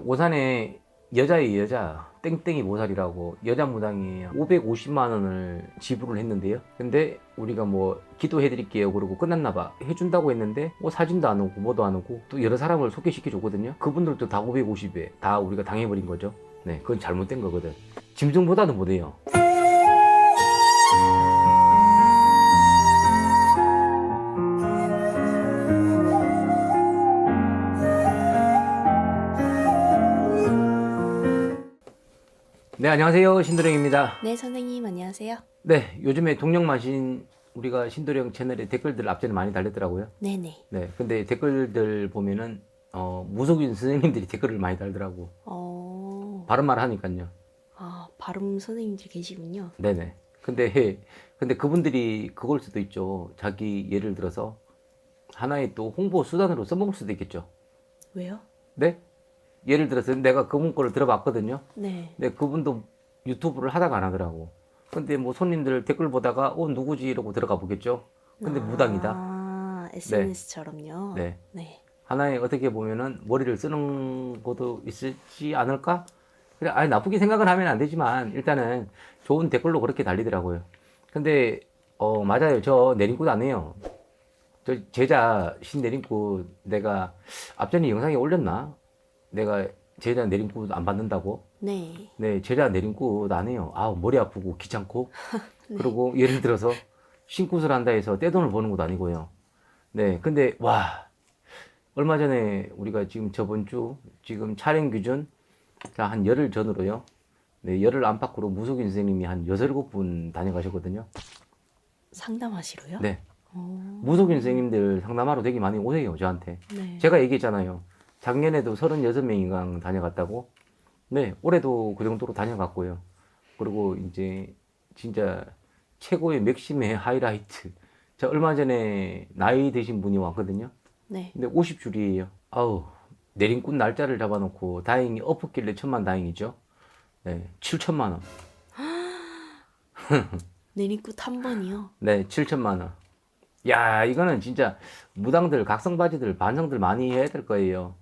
오산에 여자의 여자 땡땡이 모살이라고 여자 무당이 550만 원을 지불을 했는데요. 근데 우리가 뭐 기도해 드릴게요 그러고 끝났나 봐. 해준다고 했는데 뭐 사진도 안 오고 뭐도 안 오고 또 여러 사람을 소개시켜 줬거든요. 그분들도 다 550에 다 우리가 당해버린 거죠. 네, 그건 잘못된 거거든. 짐승보다는 못해요. 네, 안녕하세요. 신도령입니다. 네, 선생님 안녕하세요. 네, 요즘에 동력마신 우리가 신도령 채널에 댓글들 앞전에 많이 달렸더라고요. 네네. 네, 근데 댓글들 보면은 무속인 선생님들이 댓글을 많이 달더라고. 바른 말 하니까요. 발음 선생님들 계시군요. 네네. 근데 그분들이 그걸 수도 있죠. 자기 예를 들어서 하나의 또 홍보 수단으로 써먹을 수도 있겠죠. 왜요? 네? 예를 들어서 내가 그분 거를 들어봤거든요. 네. 근데 그분도 유튜브를 하다가 안 하더라고. 근데 뭐 손님들 댓글 보다가 누구지 이러고 들어가 보겠죠. 근데 무당이다. SNS처럼요. 네. 네. 하나의 어떻게 보면은 머리를 쓰는 것도 있을지 않을까? 그래, 아니 나쁘게 생각을 하면 안 되지만 일단은 좋은 댓글로 그렇게 달리더라고요. 근데 맞아요. 저 내림굿 안 해요. 저 제자 신내림굿 내가 앞전에 영상에 올렸나? 내가 제자 내림굿 안 받는다고? 네. 네, 제자 내림굿 안 해요. 머리 아프고 귀찮고. 네. 그리고 예를 들어서 신굿을 한다 해서 떼돈을 버는 것도 아니고요. 네, 근데 와, 얼마 전에 우리가 지금 저번 주 지금 촬영 기준 한 열흘 전으로요. 네, 열흘 안팎으로 무속인 선생님이 한 6, 7분 다녀가셨거든요. 상담하시러요? 네. 무속인 선생님들 상담하러 되게 많이 오세요, 저한테. 네. 제가 얘기했잖아요. 작년에도 36명인가 다녀갔다고. 네, 올해도 그 정도로 다녀갔고요. 그리고 이제 진짜 최고의 맥심의 하이라이트. 저 얼마 전에 나이 드신 분이 왔거든요. 네. 근데 50줄이에요. 아우, 내림꾼 날짜를 잡아놓고 다행히 엎었길래 천만 다행이죠. 네, 7천만 원. 내리굿 한 번이요? 네, 7천만 원. 야, 이거는 진짜 무당들, 각성바지들, 반성들 많이 해야 될 거예요.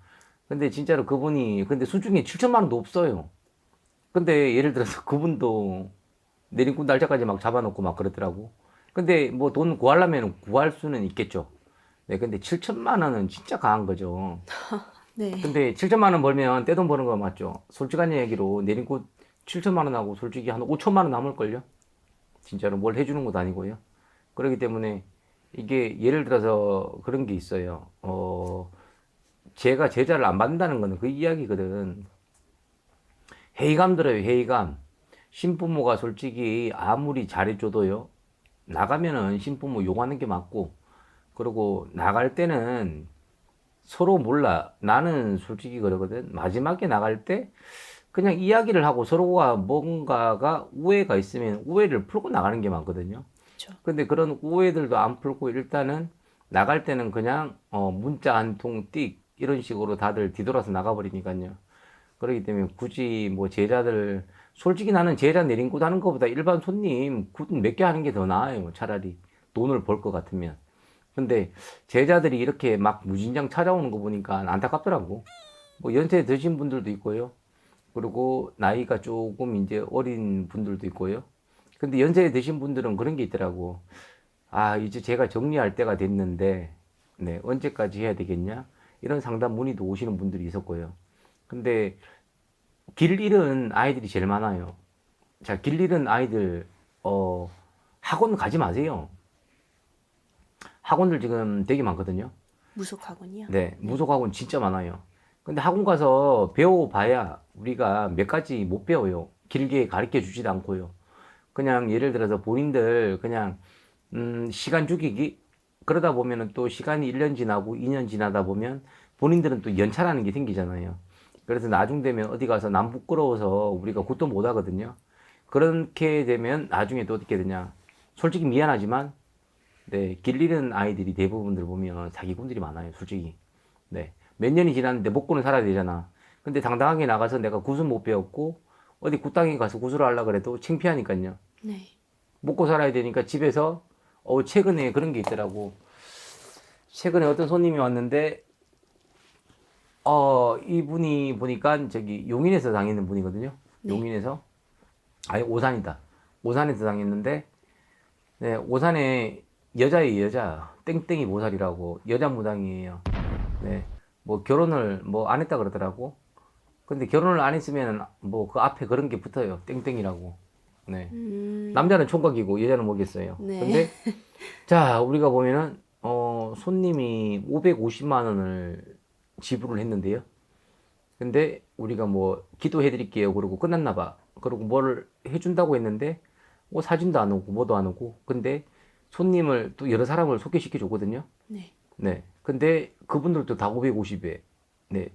근데 진짜로 그분이, 근데 수중에 7천만 원도 없어요. 근데 예를 들어서 그분도 내림꾼 날짜까지 막 잡아놓고 막 그러더라고. 근데 뭐 돈 구하려면 구할 수는 있겠죠. 네, 근데 7천만 원은 진짜 강한 거죠. 네. 근데 7천만 원 벌면 떼돈 버는 거 맞죠? 솔직한 얘기로 내림꽃 7천만 원하고 솔직히 한 5천만 원 남을걸요? 진짜로 뭘 해주는 것도 아니고요. 그렇기 때문에 이게 예를 들어서 그런 게 있어요. 제가 제자를 안 받는다는 거는 그 이야기거든. 회의감 들어요, 회의감. 신부모가 솔직히 아무리 잘해줘도요, 나가면은 신부모 욕하는 게 맞고, 그리고 나갈 때는 서로 몰라. 나는 솔직히 그러거든. 마지막에 나갈 때 그냥 이야기를 하고 서로가 뭔가가 우애가 있으면 우애를 풀고 나가는 게 많거든요. 그렇죠. 근데 그런 우애들도 안 풀고 일단은 나갈 때는 그냥 문자 한 통 띡 이런 식으로 다들 뒤돌아서 나가버리니까요. 그렇기 때문에 굳이 뭐 제자들 솔직히 나는 제자 내린굿 하는 것보다 일반 손님 굿 몇 개 하는 게 더 나아요. 차라리 돈을 벌 것 같으면. 근데 제자들이 이렇게 막 무진장 찾아오는 거 보니까 안타깝더라고. 뭐 연세 드신 분들도 있고요. 그리고 나이가 조금 이제 어린 분들도 있고요. 근데 연세 드신 분들은 그런 게 있더라고. 이제 제가 정리할 때가 됐는데, 네, 언제까지 해야 되겠냐? 이런 상담 문의도 오시는 분들이 있었고요. 근데 길 잃은 아이들이 제일 많아요. 자, 길 잃은 아이들, 학원 가지 마세요. 학원들 지금 되게 많거든요. 무속학원이요? 네, 무속학원 진짜 많아요. 근데 학원 가서 배워봐야 우리가 몇 가지 못 배워요. 길게 가르쳐 주지도 않고요. 그냥 예를 들어서 본인들 그냥 시간 죽이기 그러다 보면은 또 시간이 1년 지나고 2년 지나다 보면 본인들은 또 연차라는 게 생기잖아요. 그래서 나중 되면 어디 가서 남 부끄러워서 우리가 굿도 못 하거든요. 그렇게 되면 나중에 또 어떻게 되냐. 솔직히 미안하지만 네, 길 잃은 아이들이 대부분들 보면 사기꾼들이 많아요, 솔직히. 네. 몇 년이 지났는데 먹고는 살아야 되잖아. 근데 당당하게 나가서 내가 굿은 못 배웠고, 어디 굿당에 가서 굿을 하려고 그래도 창피하니까요. 네. 먹고 살아야 되니까 집에서, 최근에 그런 게 있더라고. 최근에 어떤 손님이 왔는데, 이분이 보니까 저기 용인에서 당했는 분이거든요. 네. 용인에서. 아니, 오산이다. 오산에서 당했는데, 네, 오산에 여자예요, 여자. 땡땡이 보살이라고. 여자 무당이에요. 네. 뭐 결혼을 뭐 안 했다 그러더라고. 근데 결혼을 안 했으면 뭐 그 앞에 그런 게 붙어요. 땡땡이라고. 네. 남자는 총각이고 여자는 뭐겠어요. 네. 근데 자, 우리가 보면은 손님이 550만 원을 지불을 했는데요. 근데 우리가 뭐 기도해 드릴게요. 그러고 끝났나 봐. 그러고 뭘 해준다고 했는데 뭐 사진도 안 오고 뭐도 안 오고. 근데 손님을 또 여러 사람을 소개시켜 줬거든요. 네. 네. 근데 그분들도 다 550에 네.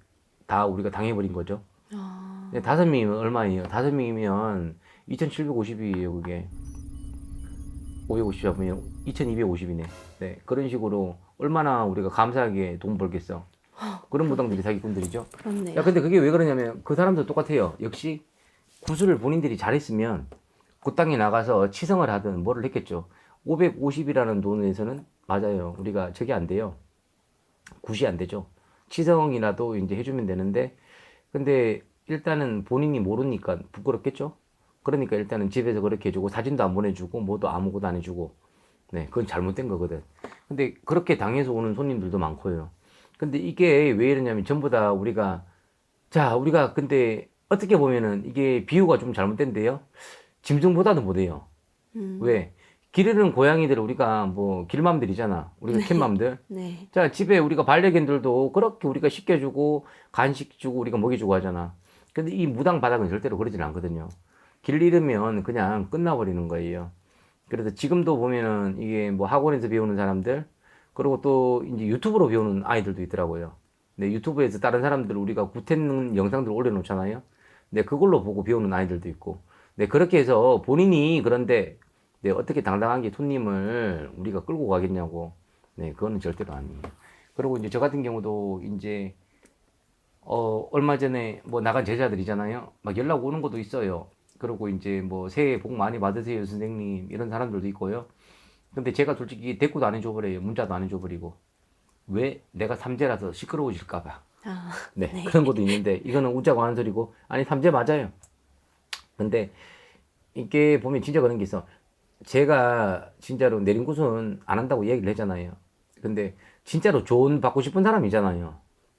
다 우리가 당해버린 거죠. 아, 네, 5명이면 얼마예요? 5명이면 2,750이에요, 그게. 550 잡으면 2,250이네. 네. 그런 식으로 얼마나 우리가 감사하게 돈 벌겠어. 그런 무당들이 사기꾼들이죠. 그렇네요. 야, 근데 그게 왜 그러냐면 그 사람도 똑같아요. 역시 구슬을 본인들이 잘했으면 그 땅에 나가서 치성을 하든 뭐를 했겠죠. 550이라는 돈에서는 맞아요. 우리가 저게 안 돼요. 굿이 안 되죠. 치성이라도 이제 해주면 되는데, 근데 일단은 본인이 모르니까 부끄럽겠죠? 그러니까 일단은 집에서 그렇게 해주고, 사진도 안 보내주고, 뭐도 아무것도 안 해주고, 네, 그건 잘못된 거거든. 근데 그렇게 당해서 오는 손님들도 많고요. 근데 이게 왜 이러냐면 전부 다 우리가, 자, 우리가 근데 어떻게 보면은 이게 비유가 좀 잘못된데요. 짐승보다도 못해요. 왜? 길 잃은 고양이들 우리가 뭐 길맘들이잖아. 우리가 캣맘들. 네. 자, 집에 우리가 반려견들도 그렇게 우리가 씻겨주고 간식 주고 우리가 먹여주고 하잖아. 근데 이 무당 바닥은 절대로 그러진 않거든요. 길 잃으면 그냥 끝나버리는 거예요. 그래서 지금도 보면은 이게 뭐 학원에서 배우는 사람들, 그리고 또 이제 유튜브로 배우는 아이들도 있더라고요. 네, 유튜브에서 다른 사람들 우리가 구텐 영상들 올려놓잖아요. 네, 그걸로 보고 배우는 아이들도 있고. 네, 그렇게 해서 본인이 그런데 네, 어떻게 당당하게 손님을 우리가 끌고 가겠냐고. 네, 그거는 절대로 아니에요. 그리고 이제 저 같은 경우도 이제, 얼마 전에 뭐 나간 제자들이잖아요. 막 연락 오는 것도 있어요. 그리고 이제 뭐 새해 복 많이 받으세요, 선생님. 이런 사람들도 있고요. 근데 제가 솔직히 대꾸도 안 해줘버려요. 문자도 안 해줘버리고. 왜? 내가 삼재라서 시끄러워질까봐. 아, 네, 네. 그런 것도 있는데, 이거는 웃자고 하는 소리고, 아니, 삼재 맞아요. 근데 이게 보면 진짜 그런 게 있어. 제가 진짜로 내린굿은 안 한다고 얘기를 했잖아요. 근데 진짜로 조언 받고 싶은 사람이잖아요.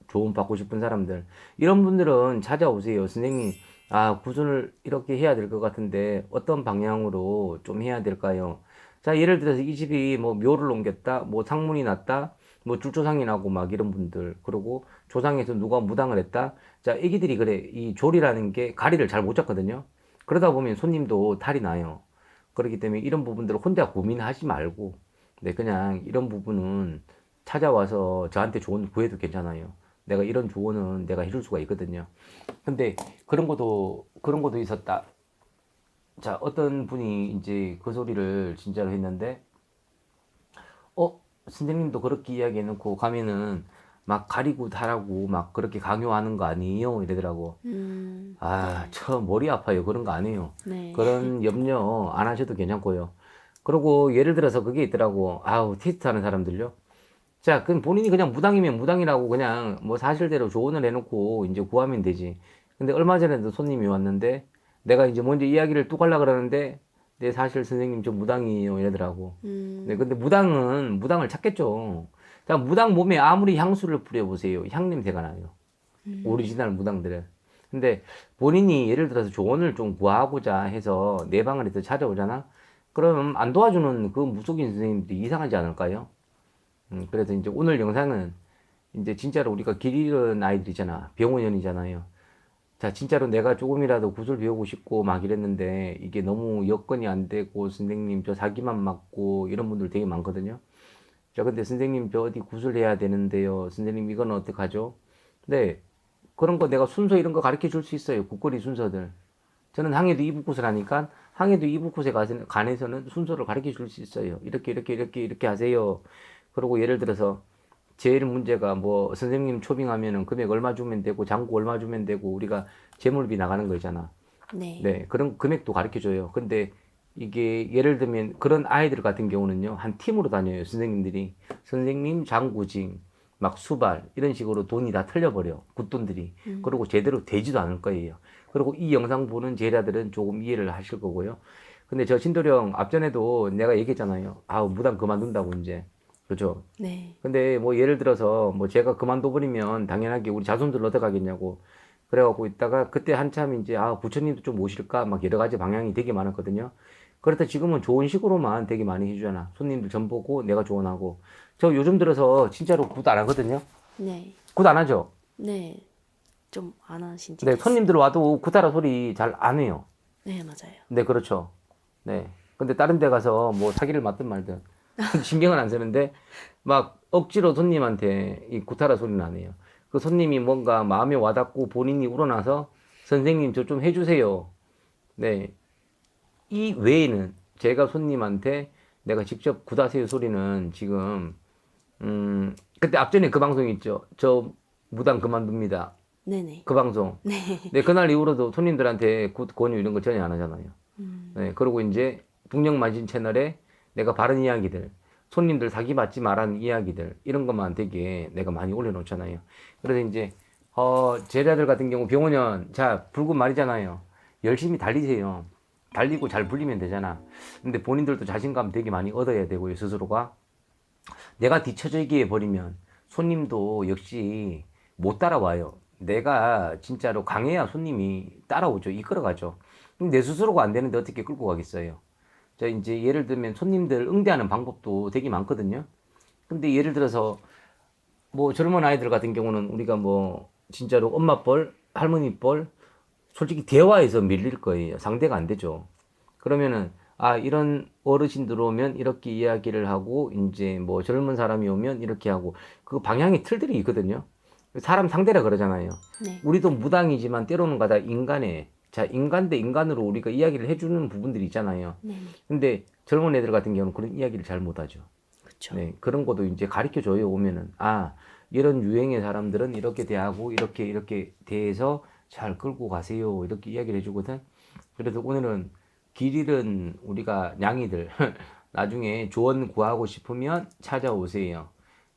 조언 받고 싶은 사람들. 이런 분들은 찾아오세요. 선생님, 아, 구순을 이렇게 해야 될 것 같은데 어떤 방향으로 좀 해야 될까요? 자, 예를 들어서 이 집이 뭐 묘를 옮겼다, 뭐 상문이 났다, 뭐 줄조상이 나고 막 이런 분들. 그리고 조상에서 누가 무당을 했다. 자, 애기들이 그래. 이 졸이라는 게 가리를 잘 못 잡거든요. 그러다 보면 손님도 탈이 나요. 그렇기 때문에 이런 부분들을 혼자 고민하지 말고, 네, 그냥 이런 부분은 찾아와서 저한테 조언 구해도 괜찮아요. 내가 이런 조언은 내가 해줄 수가 있거든요. 근데 그런 것도 있었다. 자, 어떤 분이 이제 그 소리를 진짜로 했는데, 선생님도 그렇게 이야기해놓고 가면은 막 가리고 달라고 막 그렇게 강요하는 거 아니에요? 이러더라고. 아, 저 머리 아파요. 그런 거 아니에요. 네. 그런 염려 안 하셔도 괜찮고요. 그리고 예를 들어서 그게 있더라고. 아우, 테스트 하는 사람들요. 자, 그럼 본인이 그냥 무당이면 무당이라고 그냥 뭐 사실대로 조언을 해놓고 이제 구하면 되지. 근데 얼마 전에도 손님이 왔는데 내가 이제 먼저 이야기를 뚝 하려고 그러는데 네, 사실 선생님 저 무당이에요. 이러더라고. 네, 근데 무당을 찾겠죠. 자, 무당 몸에 아무리 향수를 뿌려보세요. 향 냄새가 나요. 오리지널 무당들은. 근데 본인이 예를 들어서 조언을 좀 구하고자 해서 내 방을 해서 찾아오잖아? 그러면 안 도와주는 그 무속인 선생님들이 이상하지 않을까요? 그래서 이제 오늘 영상은 이제 진짜로 우리가 길 잃은 아이들이잖아. 병원연이잖아요. 자, 진짜로 내가 조금이라도 구슬 배우고 싶고 막 이랬는데 이게 너무 여건이 안 되고 선생님 저 사기만 맞고 이런 분들 되게 많거든요. 자, 근데 선생님 저 어디 구슬해야 되는데요. 선생님 이건 어떡하죠? 네, 그런 거 내가 순서 이런 거 가르쳐 줄 수 있어요. 국거리 순서들. 저는 항해도 이북굿을 하니까 항해도 이북굿에 관해서는 순서를 가르쳐 줄 수 있어요. 이렇게 하세요. 그리고 예를 들어서 제일 문제가 뭐 선생님 초빙하면은 금액 얼마 주면 되고 장구 얼마 주면 되고 우리가 재물비 나가는 거잖아. 네. 네, 그런 금액도 가르쳐 줘요. 근데 이게 예를 들면 그런 아이들 같은 경우는요, 한 팀으로 다녀요. 선생님들이. 선생님 장구징, 막 수발 이런 식으로 돈이 다 털려버려. 굿돈들이. 그리고 제대로 되지도 않을 거예요. 그리고 이 영상 보는 제자들은 조금 이해를 하실 거고요. 근데 저 신도령 앞전에도 내가 얘기했잖아요. 아, 무당 그만둔다고 이제. 그죠? 네. 근데 뭐 예를 들어서 뭐 제가 그만둬버리면 당연하게 우리 자손들 어떡하겠냐고. 그래갖고 있다가 그때 한참 이제 아, 부처님도 좀 모실까? 막 여러 가지 방향이 되게 많았거든요. 그렇다 지금은 좋은 식으로만 되게 많이 해주잖아. 손님들 전 보고 내가 조언하고. 저 요즘 들어서 진짜로 굿 안 하거든요. 네. 굿 안 하죠? 네. 좀 안 하신 지 네, 됐어요. 손님들 와도 굿하라 소리 잘 안 해요. 네, 맞아요. 네, 그렇죠. 네. 근데 다른 데 가서 뭐 사기를 맞든 말든 신경은 안 쓰는데 막 억지로 손님한테 이 굿하라 소리는 안 해요. 그 손님이 뭔가 마음에 와닿고 본인이 우러나서 선생님 저 좀 해주세요. 네. 이 외에는 제가 손님한테 내가 직접 굿하세요 소리는 지금 그때 앞전에 그 방송 있죠. 저 무당 그만둡니다. 네네. 그 방송. 네. 네, 그날 이후로도 손님들한테 굿 권유 이런 거 전혀 안 하잖아요. 네, 그리고 이제 북녘만신 채널에 내가 바른 이야기들, 손님들 사기받지 말라는 이야기들 이런 것만 되게 내가 많이 올려놓잖아요. 그래서 이제 제자들 같은 경우 병원년 자 불금 말이잖아요. 열심히 달리세요. 달리고 잘 불리면 되잖아. 근데 본인들도 자신감 되게 많이 얻어야 되고요, 스스로가. 내가 뒤처지게 해버리면 손님도 역시 못 따라와요. 내가 진짜로 강해야 손님이 따라오죠. 이끌어가죠. 근데 내 스스로가 안 되는데 어떻게 끌고 가겠어요? 자, 이제 예를 들면 손님들 응대하는 방법도 되게 많거든요. 근데 예를 들어서 뭐 젊은 아이들 같은 경우는 우리가 뭐 진짜로 엄마 뻘, 할머니 뻘, 솔직히 대화에서 밀릴 거예요. 상대가 안 되죠. 그러면은 아, 이런 어르신들 오면 이렇게 이야기를 하고 이제 뭐 젊은 사람이 오면 이렇게 하고 그 방향의 틀들이 있거든요. 사람 상대라 그러잖아요. 네. 우리도 무당이지만 때로는 가다 인간의 자, 인간 대 인간으로 우리가 이야기를 해주는 부분들이 있잖아요. 네. 근데 젊은 애들 같은 경우는 그런 이야기를 잘 못하죠. 그렇죠. 네, 그런 것도 이제 가르쳐 줘요. 오면은 아, 이런 유행의 사람들은 이렇게 대하고 이렇게 대해서 잘 끌고 가세요. 이렇게 이야기를 해주거든. 그래서 오늘은 길 잃은 우리가 냥이들 나중에 조언 구하고 싶으면 찾아오세요.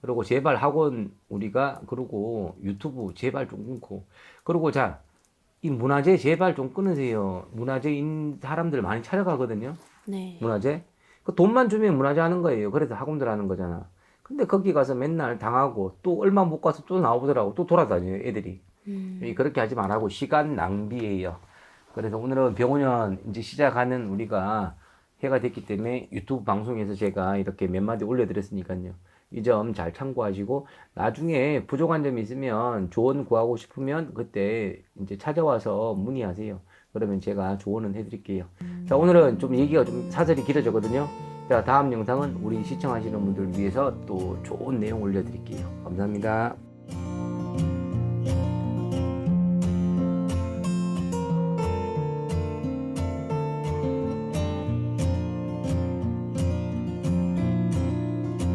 그리고 제발 학원 우리가 그리고 유튜브 제발 좀 끊고 그리고 자, 이 문화재 제발 좀 끊으세요. 문화재인 사람들 많이 찾아가거든요. 네. 문화재. 그 돈만 주면 문화재 하는 거예요. 그래서 학원들 하는 거잖아. 근데 거기 가서 맨날 당하고 또 얼마 못 가서 또 나오더라고. 또 돌아다녀요, 애들이. 그렇게 하지 말라고 시간 낭비예요. 그래서 오늘은 병원년 이제 시작하는 우리가 해가 됐기 때문에 유튜브 방송에서 제가 이렇게 몇 마디 올려드렸으니까요. 이 점 잘 참고하시고 나중에 부족한 점이 있으면 조언 구하고 싶으면 그때 이제 찾아와서 문의하세요. 그러면 제가 조언은 해드릴게요. 자, 오늘은 좀 얘기가 좀 사설이 길어졌거든요. 자, 다음 영상은 우리 시청하시는 분들 위해서 또 좋은 내용 올려드릴게요. 감사합니다.